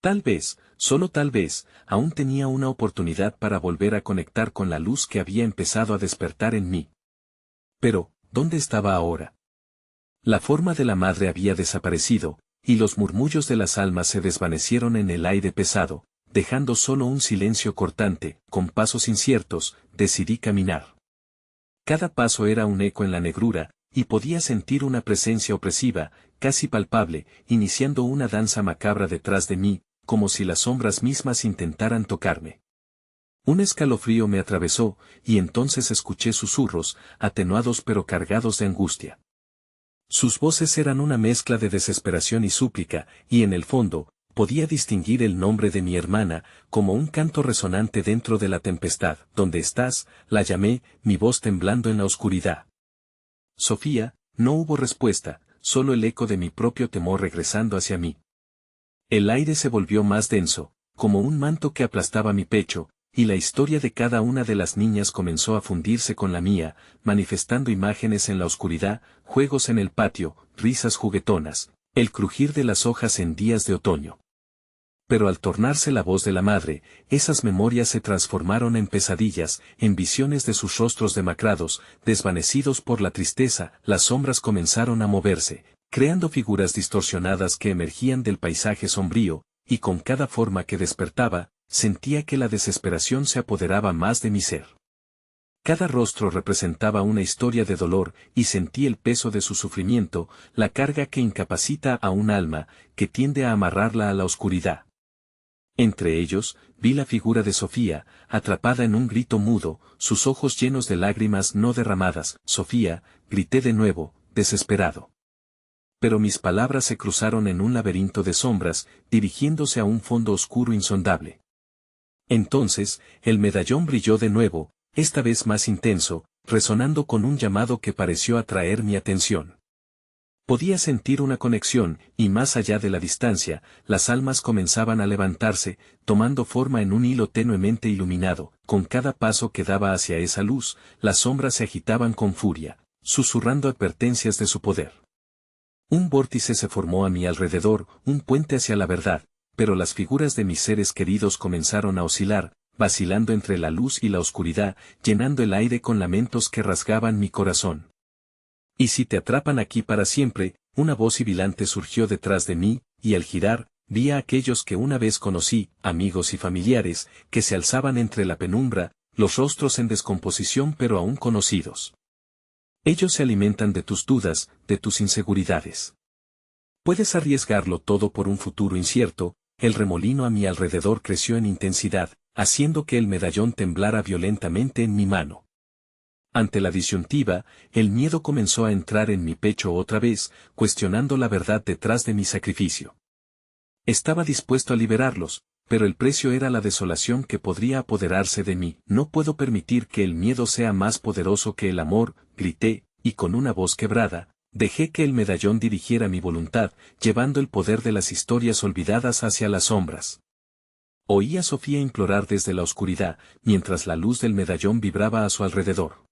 Tal vez, solo tal vez, aún tenía una oportunidad para volver a conectar con la luz que había empezado a despertar en mí. Pero, ¿dónde estaba ahora? La forma de la madre había desaparecido, y los murmullos de las almas se desvanecieron en el aire pesado, dejando solo un silencio cortante. Con pasos inciertos, decidí caminar. Cada paso era un eco en la negrura, y podía sentir una presencia opresiva, casi palpable, iniciando una danza macabra detrás de mí, como si las sombras mismas intentaran tocarme. Un escalofrío me atravesó, y entonces escuché susurros, atenuados pero cargados de angustia. Sus voces eran una mezcla de desesperación y súplica, y en el fondo, podía distinguir el nombre de mi hermana, como un canto resonante dentro de la tempestad. ¿Dónde estás?, la llamé, mi voz temblando en la oscuridad. Sofía. No hubo respuesta, solo el eco de mi propio temor regresando hacia mí. El aire se volvió más denso, como un manto que aplastaba mi pecho, y la historia de cada una de las niñas comenzó a fundirse con la mía, manifestando imágenes en la oscuridad, juegos en el patio, risas juguetonas, el crujir de las hojas en días de otoño. Pero al tornarse la voz de la madre, esas memorias se transformaron en pesadillas, en visiones de sus rostros demacrados, desvanecidos por la tristeza. Las sombras comenzaron a moverse, creando figuras distorsionadas que emergían del paisaje sombrío, y con cada forma que despertaba, sentía que la desesperación se apoderaba más de mi ser. Cada rostro representaba una historia de dolor, y sentí el peso de su sufrimiento, la carga que incapacita a un alma, que tiende a amarrarla a la oscuridad. Entre ellos, vi la figura de Sofía, atrapada en un grito mudo, sus ojos llenos de lágrimas no derramadas. Sofía, grité de nuevo, desesperado. Pero mis palabras se cruzaron en un laberinto de sombras, dirigiéndose a un fondo oscuro insondable. Entonces, el medallón brilló de nuevo, esta vez más intenso, resonando con un llamado que pareció atraer mi atención. Podía sentir una conexión, y más allá de la distancia, las almas comenzaban a levantarse, tomando forma en un hilo tenuemente iluminado. Con cada paso que daba hacia esa luz, las sombras se agitaban con furia, susurrando advertencias de su poder. Un vórtice se formó a mi alrededor, un puente hacia la verdad, pero las figuras de mis seres queridos comenzaron a oscilar, vacilando entre la luz y la oscuridad, llenando el aire con lamentos que rasgaban mi corazón. ¿Y si te atrapan aquí para siempre? Una voz sibilante surgió detrás de mí, y al girar, vi a aquellos que una vez conocí, amigos y familiares, que se alzaban entre la penumbra, los rostros en descomposición pero aún conocidos. Ellos se alimentan de tus dudas, de tus inseguridades. Puedes arriesgarlo todo por un futuro incierto. El remolino a mi alrededor creció en intensidad, haciendo que el medallón temblara violentamente en mi mano. Ante la disyuntiva, el miedo comenzó a entrar en mi pecho otra vez, cuestionando la verdad detrás de mi sacrificio. Estaba dispuesto a liberarlos, pero el precio era la desolación que podría apoderarse de mí. No puedo permitir que el miedo sea más poderoso que el amor, grité, y con una voz quebrada, dejé que el medallón dirigiera mi voluntad, llevando el poder de las historias olvidadas hacia las sombras. Oí a Sofía implorar desde la oscuridad, mientras la luz del medallón vibraba a su alrededor.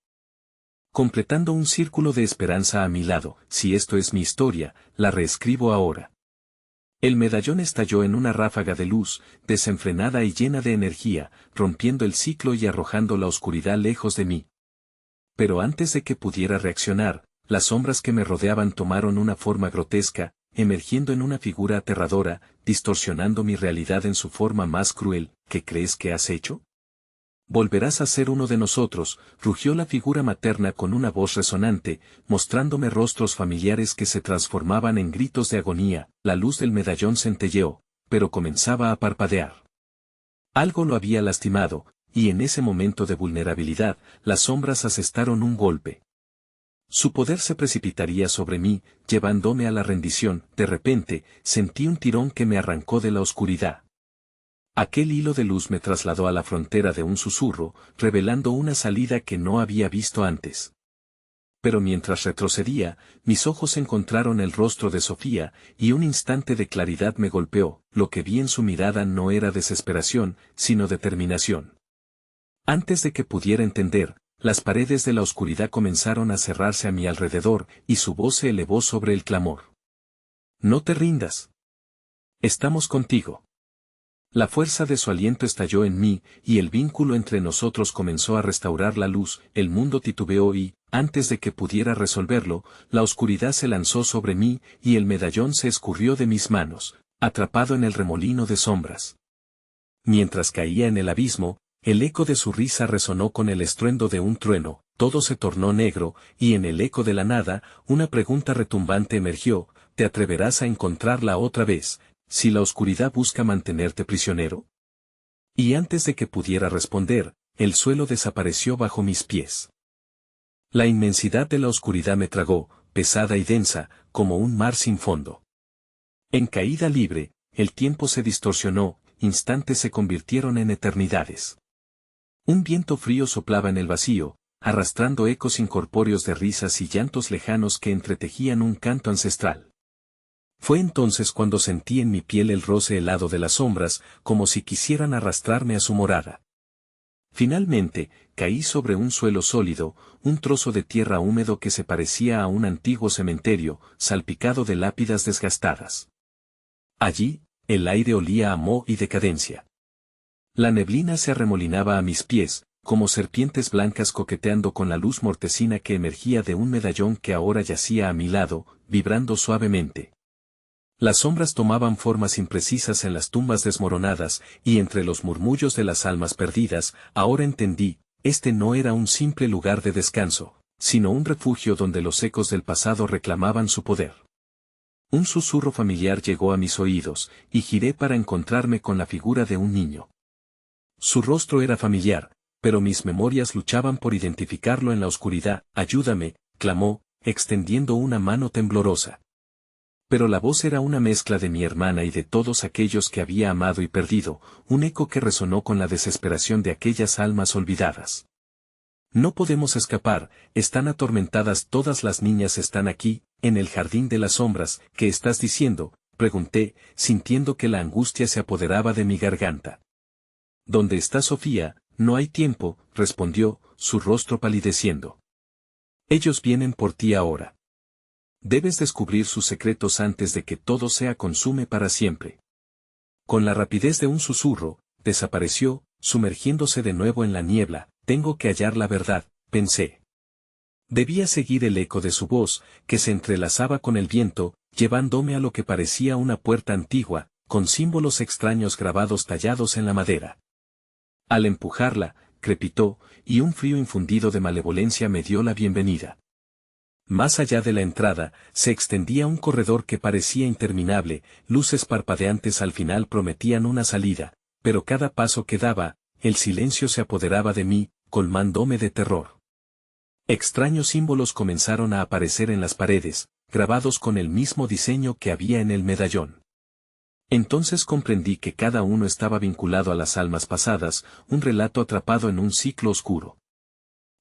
Completando un círculo de esperanza a mi lado, si esto es mi historia, la reescribo ahora. El medallón estalló en una ráfaga de luz, desenfrenada y llena de energía, rompiendo el ciclo y arrojando la oscuridad lejos de mí. Pero antes de que pudiera reaccionar, las sombras que me rodeaban tomaron una forma grotesca, emergiendo en una figura aterradora, distorsionando mi realidad en su forma más cruel. ¿Qué crees que has hecho? Volverás a ser uno de nosotros, rugió la figura materna con una voz resonante, mostrándome rostros familiares que se transformaban en gritos de agonía. La luz del medallón centelleó, pero comenzaba a parpadear. Algo lo había lastimado, y en ese momento de vulnerabilidad, las sombras asestaron un golpe. Su poder se precipitaría sobre mí, llevándome a la rendición. De repente, sentí un tirón que me arrancó de la oscuridad. Aquel hilo de luz me trasladó a la frontera de un susurro, revelando una salida que no había visto antes. Pero mientras retrocedía, mis ojos encontraron el rostro de Sofía, y un instante de claridad me golpeó. Lo que vi en su mirada no era desesperación, sino determinación. Antes de que pudiera entender, las paredes de la oscuridad comenzaron a cerrarse a mi alrededor, y su voz se elevó sobre el clamor. No te rindas. Estamos contigo. La fuerza de su aliento estalló en mí, y el vínculo entre nosotros comenzó a restaurar la luz. El mundo titubeó y, antes de que pudiera resolverlo, la oscuridad se lanzó sobre mí, y el medallón se escurrió de mis manos, atrapado en el remolino de sombras. Mientras caía en el abismo, el eco de su risa resonó con el estruendo de un trueno, todo se tornó negro, y en el eco de la nada, una pregunta retumbante emergió: ¿te atreverás a encontrarla otra vez, si la oscuridad busca mantenerte prisionero? Y antes de que pudiera responder, el suelo desapareció bajo mis pies. La inmensidad de la oscuridad me tragó, pesada y densa, como un mar sin fondo. En caída libre, el tiempo se distorsionó, instantes se convirtieron en eternidades. Un viento frío soplaba en el vacío, arrastrando ecos incorpóreos de risas y llantos lejanos que entretejían un canto ancestral. Fue entonces cuando sentí en mi piel el roce helado de las sombras, como si quisieran arrastrarme a su morada. Finalmente, caí sobre un suelo sólido, un trozo de tierra húmedo que se parecía a un antiguo cementerio, salpicado de lápidas desgastadas. Allí, el aire olía a moho y decadencia. La neblina se arremolinaba a mis pies, como serpientes blancas coqueteando con la luz mortecina que emergía de un medallón que ahora yacía a mi lado, vibrando suavemente. Las sombras tomaban formas imprecisas en las tumbas desmoronadas, y entre los murmullos de las almas perdidas, ahora entendí, este no era un simple lugar de descanso, sino un refugio donde los ecos del pasado reclamaban su poder. Un susurro familiar llegó a mis oídos, y giré para encontrarme con la figura de un niño. Su rostro era familiar, pero mis memorias luchaban por identificarlo en la oscuridad. «Ayúdame», clamó, extendiendo una mano temblorosa. Pero la voz era una mezcla de mi hermana y de todos aquellos que había amado y perdido, un eco que resonó con la desesperación de aquellas almas olvidadas. «No podemos escapar, están atormentadas, todas las niñas están aquí, en el jardín de las sombras». «¿Qué estás diciendo?», pregunté, sintiendo que la angustia se apoderaba de mi garganta. «¿Dónde está Sofía?». «No hay tiempo», respondió, su rostro palideciendo. «Ellos vienen por ti ahora. Debes descubrir sus secretos antes de que todo sea consume para siempre». Con la rapidez de un susurro, desapareció, sumergiéndose de nuevo en la niebla. «Tengo que hallar la verdad», pensé. Debía seguir el eco de su voz, que se entrelazaba con el viento, llevándome a lo que parecía una puerta antigua, con símbolos extraños grabados tallados en la madera. Al empujarla, crepitó, y un frío infundido de malevolencia me dio la bienvenida. Más allá de la entrada, se extendía un corredor que parecía interminable, luces parpadeantes al final prometían una salida, pero cada paso que daba, el silencio se apoderaba de mí, colmándome de terror. Extraños símbolos comenzaron a aparecer en las paredes, grabados con el mismo diseño que había en el medallón. Entonces comprendí que cada uno estaba vinculado a las almas pasadas, un relato atrapado en un ciclo oscuro.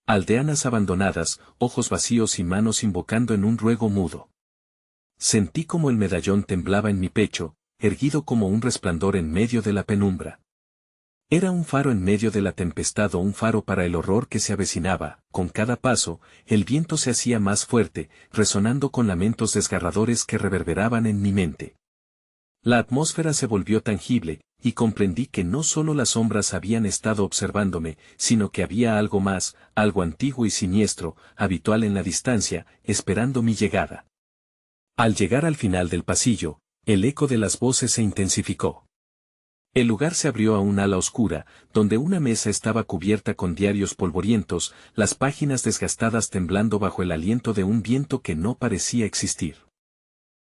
Aldeanas abandonadas, ojos vacíos y manos invocando en un ruego mudo. Sentí como el medallón temblaba en mi pecho, erguido como un resplandor en medio de la penumbra. Era un faro en medio de la tempestad o un faro para el horror que se avecinaba. Con cada paso, el viento se hacía más fuerte, resonando con lamentos desgarradores que reverberaban en mi mente. La atmósfera se volvió tangible, y comprendí que no solo las sombras habían estado observándome, sino que había algo más, algo antiguo y siniestro, habitual en la distancia, esperando mi llegada. Al llegar al final del pasillo, el eco de las voces se intensificó. El lugar se abrió a un ala oscura, donde una mesa estaba cubierta con diarios polvorientos, las páginas desgastadas temblando bajo el aliento de un viento que no parecía existir.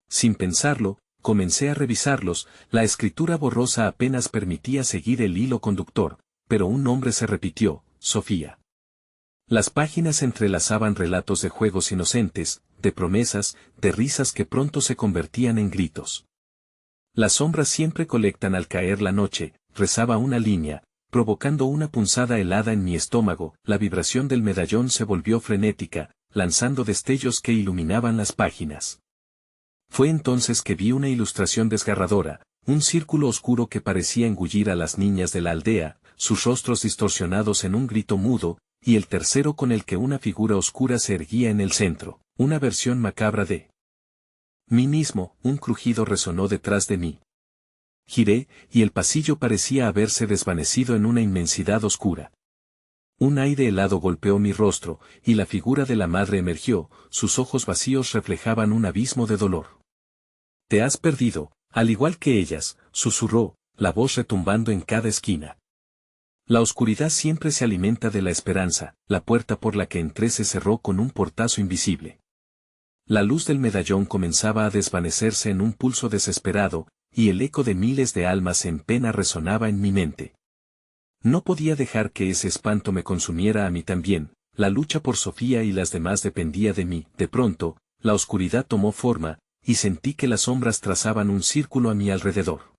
Sin pensarlo, comencé a revisarlos, la escritura borrosa apenas permitía seguir el hilo conductor, pero un nombre se repitió, Sofía. Las páginas entrelazaban relatos de juegos inocentes, de promesas, de risas que pronto se convertían en gritos. Las sombras siempre colectan al caer la noche, rezaba una línea, provocando una punzada helada en mi estómago, la vibración del medallón se volvió frenética, lanzando destellos que iluminaban las páginas. Fue entonces que vi una ilustración desgarradora, un círculo oscuro que parecía engullir a las niñas de la aldea, sus rostros distorsionados en un grito mudo, y el tercero con el que una figura oscura se erguía en el centro, una versión macabra de mí mismo. Un crujido resonó detrás de mí. Giré, y el pasillo parecía haberse desvanecido en una inmensidad oscura. Un aire helado golpeó mi rostro, y la figura de la madre emergió, sus ojos vacíos reflejaban un abismo de dolor. Te has perdido, al igual que ellas, susurró, la voz retumbando en cada esquina. La oscuridad siempre se alimenta de la esperanza, la puerta por la que entré se cerró con un portazo invisible. La luz del medallón comenzaba a desvanecerse en un pulso desesperado, y el eco de miles de almas en pena resonaba en mi mente. No podía dejar que ese espanto me consumiera a mí también, la lucha por Sofía y las demás dependía de mí. De pronto, la oscuridad tomó forma, y sentí que las sombras trazaban un círculo a mi alrededor.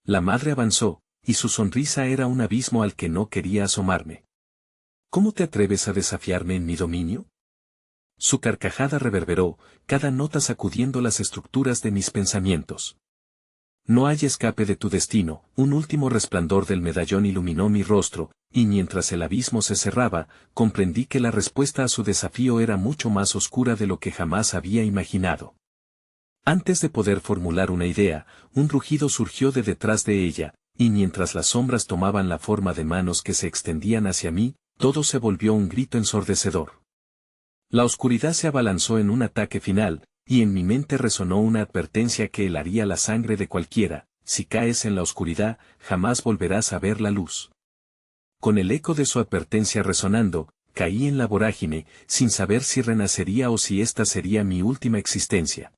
La madre avanzó, y su sonrisa era un abismo al que no quería asomarme. ¿Cómo te atreves a desafiarme en mi dominio? Su carcajada reverberó, cada nota sacudiendo las estructuras de mis pensamientos. No hay escape de tu destino. Un último resplandor del medallón iluminó mi rostro, y mientras el abismo se cerraba, comprendí que la respuesta a su desafío era mucho más oscura de lo que jamás había imaginado. Antes de poder formular una idea, un rugido surgió de detrás de ella, y mientras las sombras tomaban la forma de manos que se extendían hacia mí, todo se volvió un grito ensordecedor. La oscuridad se abalanzó en un ataque final, y en mi mente resonó una advertencia que helaría la sangre de cualquiera: si caes en la oscuridad, jamás volverás a ver la luz. Con el eco de su advertencia resonando, caí en la vorágine, sin saber si renacería o si esta sería mi última existencia.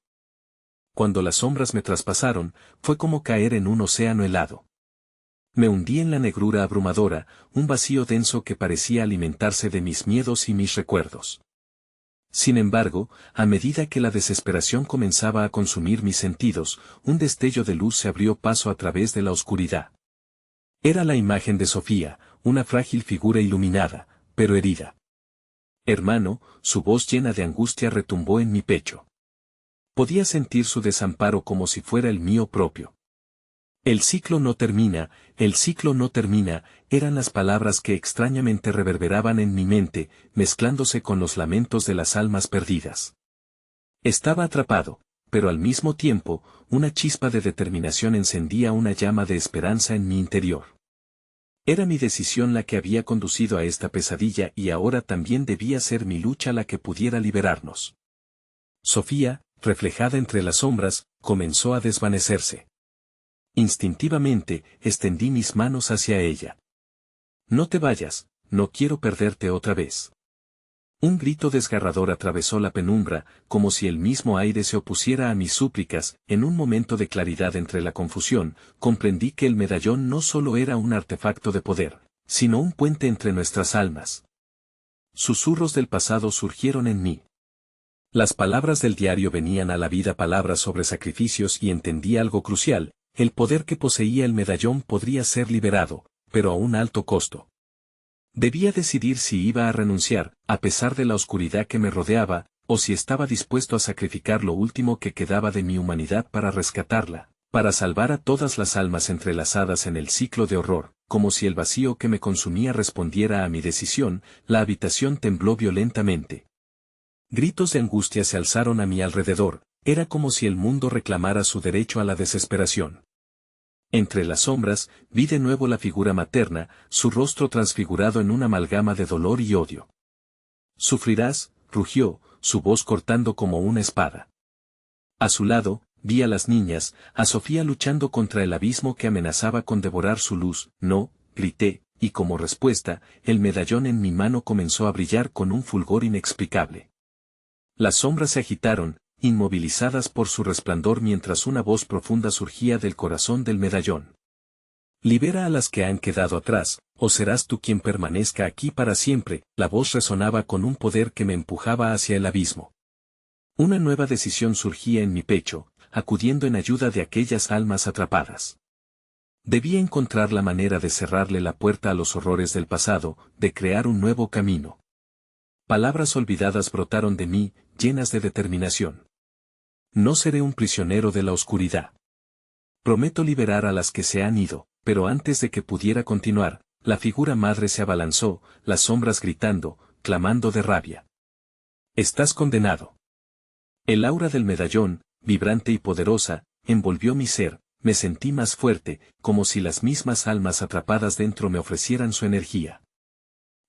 Cuando las sombras me traspasaron, fue como caer en un océano helado. Me hundí en la negrura abrumadora, un vacío denso que parecía alimentarse de mis miedos y mis recuerdos. Sin embargo, a medida que la desesperación comenzaba a consumir mis sentidos, un destello de luz se abrió paso a través de la oscuridad. Era la imagen de Sofía, una frágil figura iluminada, pero herida. Hermano, su voz llena de angustia retumbó en mi pecho. Podía sentir su desamparo como si fuera el mío propio. El ciclo no termina, eran las palabras que extrañamente reverberaban en mi mente, mezclándose con los lamentos de las almas perdidas. Estaba atrapado, pero al mismo tiempo, una chispa de determinación encendía una llama de esperanza en mi interior. Era mi decisión la que había conducido a esta pesadilla y ahora también debía ser mi lucha la que pudiera liberarnos. Sofía, reflejada entre las sombras, comenzó a desvanecerse. Instintivamente, extendí mis manos hacia ella. No te vayas, no quiero perderte otra vez. Un grito desgarrador atravesó la penumbra, como si el mismo aire se opusiera a mis súplicas. En un momento de claridad entre la confusión, comprendí que el medallón no solo era un artefacto de poder, sino un puente entre nuestras almas. Susurros del pasado surgieron en mí. Las palabras del diario venían a la vida, palabras sobre sacrificios, y entendí algo crucial: el poder que poseía el medallón podría ser liberado, pero a un alto costo. Debía decidir si iba a renunciar, a pesar de la oscuridad que me rodeaba, o si estaba dispuesto a sacrificar lo último que quedaba de mi humanidad para rescatarla, para salvar a todas las almas entrelazadas en el ciclo de horror. Como si el vacío que me consumía respondiera a mi decisión, la habitación tembló violentamente. Gritos de angustia se alzaron a mi alrededor, era como si el mundo reclamara su derecho a la desesperación. Entre las sombras, vi de nuevo la figura materna, su rostro transfigurado en una amalgama de dolor y odio. «Sufrirás», rugió, su voz cortando como una espada. A su lado, vi a las niñas, a Sofía luchando contra el abismo que amenazaba con devorar su luz. «No», grité, y como respuesta, el medallón en mi mano comenzó a brillar con un fulgor inexplicable. Las sombras se agitaron, inmovilizadas por su resplandor, mientras una voz profunda surgía del corazón del medallón. «Libera a las que han quedado atrás, o serás tú quien permanezca aquí para siempre». La voz resonaba con un poder que me empujaba hacia el abismo. Una nueva decisión surgía en mi pecho, acudiendo en ayuda de aquellas almas atrapadas. Debía encontrar la manera de cerrarle la puerta a los horrores del pasado, de crear un nuevo camino. Palabras olvidadas brotaron de mí, llenas de determinación. «No seré un prisionero de la oscuridad. Prometo liberar a las que se han ido». Pero antes de que pudiera continuar, la figura madre se abalanzó, las sombras gritando, clamando de rabia. «Estás condenado». El aura del medallón, vibrante y poderosa, envolvió mi ser. Me sentí más fuerte, como si las mismas almas atrapadas dentro me ofrecieran su energía.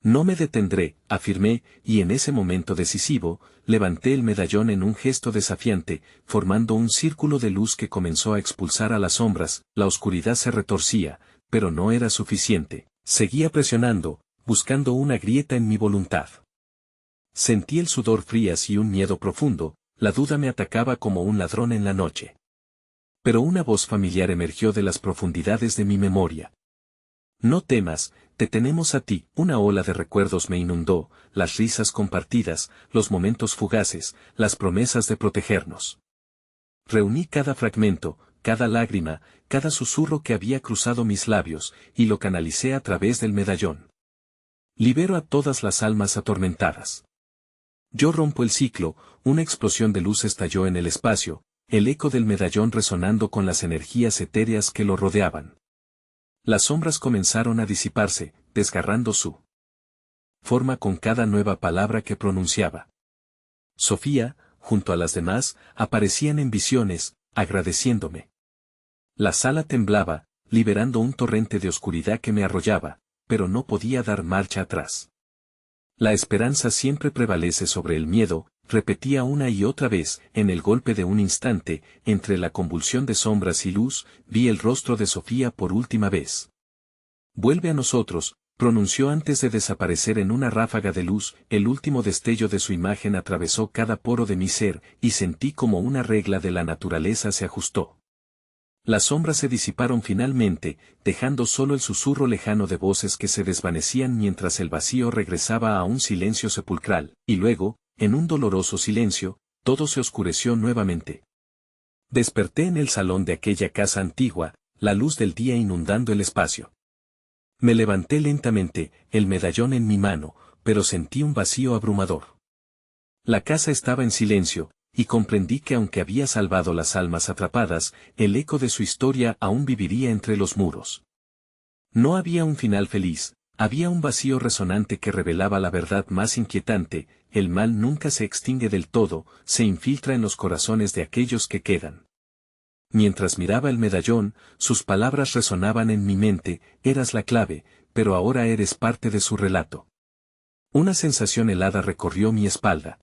«No me detendré», afirmé, y en ese momento decisivo, levanté el medallón en un gesto desafiante, formando un círculo de luz que comenzó a expulsar a las sombras. La oscuridad se retorcía, pero no era suficiente. Seguía presionando, buscando una grieta en mi voluntad. Sentí el sudor frías y un miedo profundo. La duda me atacaba como un ladrón en la noche. Pero una voz familiar emergió de las profundidades de mi memoria. «No temas, te tenemos a ti». Una ola de recuerdos me inundó, las risas compartidas, los momentos fugaces, las promesas de protegernos. Reuní cada fragmento, cada lágrima, cada susurro que había cruzado mis labios, y lo canalicé a través del medallón. «Libero a todas las almas atormentadas. Yo rompo el ciclo». Una explosión de luz estalló en el espacio, el eco del medallón resonando con las energías etéreas que lo rodeaban. Las sombras comenzaron a disiparse, desgarrando su forma con cada nueva palabra que pronunciaba. Sofía, junto a las demás, aparecían en visiones, agradeciéndome. La sala temblaba, liberando un torrente de oscuridad que me arrollaba, pero no podía dar marcha atrás. «La esperanza siempre prevalece sobre el miedo», repetía una y otra vez. En el golpe de un instante, entre la convulsión de sombras y luz, vi el rostro de Sofía por última vez. «Vuelve a nosotros», pronunció antes de desaparecer en una ráfaga de luz. El último destello de su imagen atravesó cada poro de mi ser, y sentí como una regla de la naturaleza se ajustó. Las sombras se disiparon finalmente, dejando solo el susurro lejano de voces que se desvanecían mientras el vacío regresaba a un silencio sepulcral, y luego, en un doloroso silencio, todo se oscureció nuevamente. Desperté en el salón de aquella casa antigua, la luz del día inundando el espacio. Me levanté lentamente, el medallón en mi mano, pero sentí un vacío abrumador. La casa estaba en silencio, y comprendí que aunque había salvado las almas atrapadas, el eco de su historia aún viviría entre los muros. No había un final feliz, había un vacío resonante que revelaba la verdad más inquietante: el mal nunca se extingue del todo, se infiltra en los corazones de aquellos que quedan. Mientras miraba el medallón, sus palabras resonaban en mi mente: eras la clave, pero ahora eres parte de su relato. Una sensación helada recorrió mi espalda.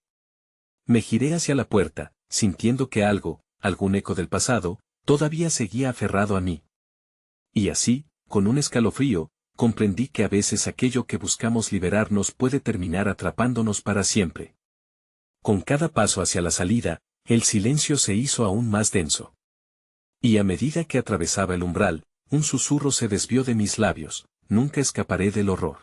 Me giré hacia la puerta, sintiendo que algún eco del pasado, todavía seguía aferrado a mí. Y así, con un escalofrío, comprendí que a veces aquello que buscamos liberarnos puede terminar atrapándonos para siempre. Con cada paso hacia la salida, el silencio se hizo aún más denso. Y a medida que atravesaba el umbral, un susurro se desvió de mis labios: nunca escaparé del horror.